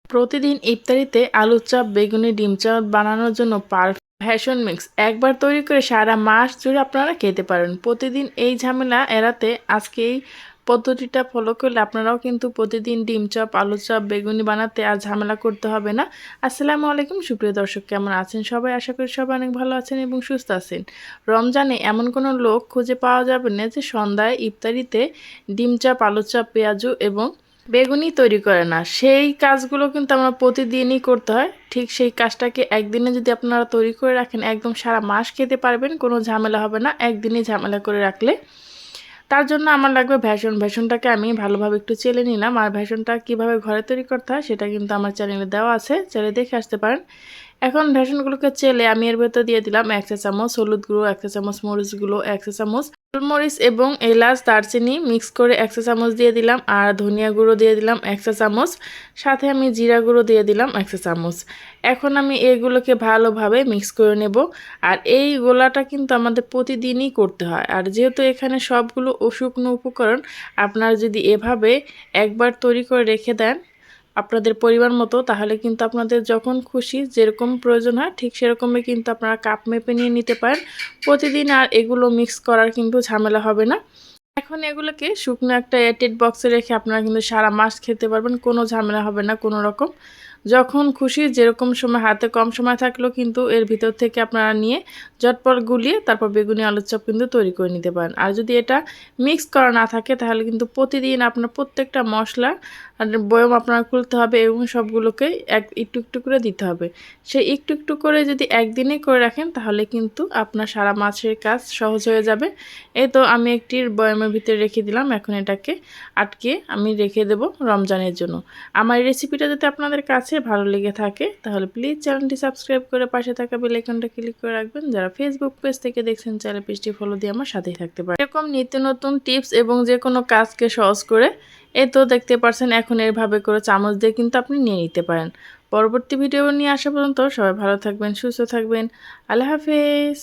প্রতিদিন ইফতারিতে আলুর চপ, বেগুনি, ডিম চপ বানানোর জন্য ভ্যাসন মিক্স একবার তৈরি করে সারা মাস জুড়ে আপনারা খেতে পারেন। প্রতিদিন এই ঝামেলা এড়াতে আজকে এই পদ্ধতিটা ফলো করলে আপনারাও কিন্তু প্রতিদিন ডিম চপ, আলুর চপ, বেগুনি বানাতে আর ঝামেলা করতে হবে না। আসসালামু আলাইকুম সুপ্রিয় দর্শক, কেমন আছেন সবাই? আশা করি সবাই অনেক ভালো আছেন এবং সুস্থ আছেন। রমজানে এমন কোনো লোক খুঁজে পাওয়া যাবে না যে সন্ধ্যায় ইফতারিতে ডিম চপ, আলুর চপ, পেঁয়াজু এবং বেগুনি তৈরি করে না। সেই কাজগুলো কিন্তু আমরা প্রতিদিনই করতে হয়। ঠিক সেই কাজটাকে একদিনে যদি আপনারা তৈরি করে রাখেন, একদম সারা মাস খেতে পারবেন, কোনো ঝামেলা হবে না একদিনই ঝামেলা করে রাখলে। তার জন্য আমার লাগবে ভ্যাসনটাকে আমি ভালোভাবে একটু চেলে নিলাম। আর ভ্যাসনটা কীভাবে ঘরে তৈরি করতে হয় সেটা কিন্তু আমার চ্যানেলে দেওয়া আছে, চ্যানেলে দেখে আসতে পারেন। এখন ভ্যাসনগুলোকে চেলে আমি এর ভেতর দিয়ে দিলাম 1 চা চামচ হলুদ গুঁড়ো, 1 চা চামচ মরিচ গুঁড়ো, 1 চা চামচ গোলমরিচ এবং এলাচ দারচিনি মিক্স করে 1 চা চামচ দিয়ে দিলাম। আর ধনিয়া গুঁড়ো দিয়ে দিলাম 1 চা চামচ, সাথে আমি জিরা গুঁড়ো দিয়ে দিলাম 1 চা চামচ। এখন আমি এগুলোকে ভালোভাবে মিক্স করে নেব। আর এই গোলাটা কিন্তু আমাদের প্রতিদিনই করতে হয়। আর যেহেতু এখানে সবগুলো শুকনো উপকরণ, আপনারা যদি এভাবে একবার তৈরি করে রেখে দেন আপনাদের পরিমাণ মতো, তাহলে কিন্তু আপনাদের যখন খুশি যেরকম প্রয়োজন হয় ঠিক সেরকমই কিন্তু আপনারা কাপ মেপে নিয়ে নিতে পারেন। প্রতিদিন আর এগুলো মিক্স করার কিন্তু ঝামেলা হবে না। এখন এগুলোকে শুকনো একটা এয়ারটাইট বক্সে রেখে আপনারা কিন্তু সারা মাস খেতে পারবেন, কোনো ঝামেলা হবে না কোনো রকম। যখন খুশি যেরকম সময় হাতে কম সময় থাকলেও কিন্তু এর ভিতর থেকে আপনারা নিয়ে ঝটপট গুলিয়ে তারপর বেগুনি আলুর চপ কিন্তু তৈরি করে নিতে পারেন। আর যদি এটা মিক্স করা না থাকে তাহলে কিন্তু প্রতিদিন আপনার প্রত্যেকটা মশলা আর বয়ম আপনার খুলতে হবে এবং সবগুলোকে একটু একটু করে দিতে হবে। সেই একটু একটু করে যদি একদিনে করে রাখেন তাহলে কিন্তু আপনার সারা মাসের কাজ সহজ হয়ে যাবে। এই তো আমি একটি বয়মের ভিতরে রেখে দিলাম। এখন এটাকে আটকে আমি রেখে দেব রমজানের জন্য। আমার রেসিপিটা যদি আপনাদের কাছে ভালো লেগে থাকে তাহলে প্লিজ চ্যানেলটি সাবস্ক্রাইব করে পাশে থাকা বেল আইকনটা ক্লিক করে রাখবেন। যারা ফেসবুক পেজ থেকে দেখছেন চ্যানেল পেজটি ফলো দিয়ে আমার সাথেই থাকতে পারেন। এরকম নিত্য নতুন টিপস এবং যে কোনো কাজকে সহজ করে এই তো দেখতে পাচ্ছেন। এখন এভাবে করে চামচ দিয়ে কিন্তু আপনি নিয়ে নিতে পারেন। পরবর্তী ভিডিও নিয়ে আসা পর্যন্ত সবাই ভালো থাকবেন, সুস্থ থাকবেন। আল্লাহ হাফেজ।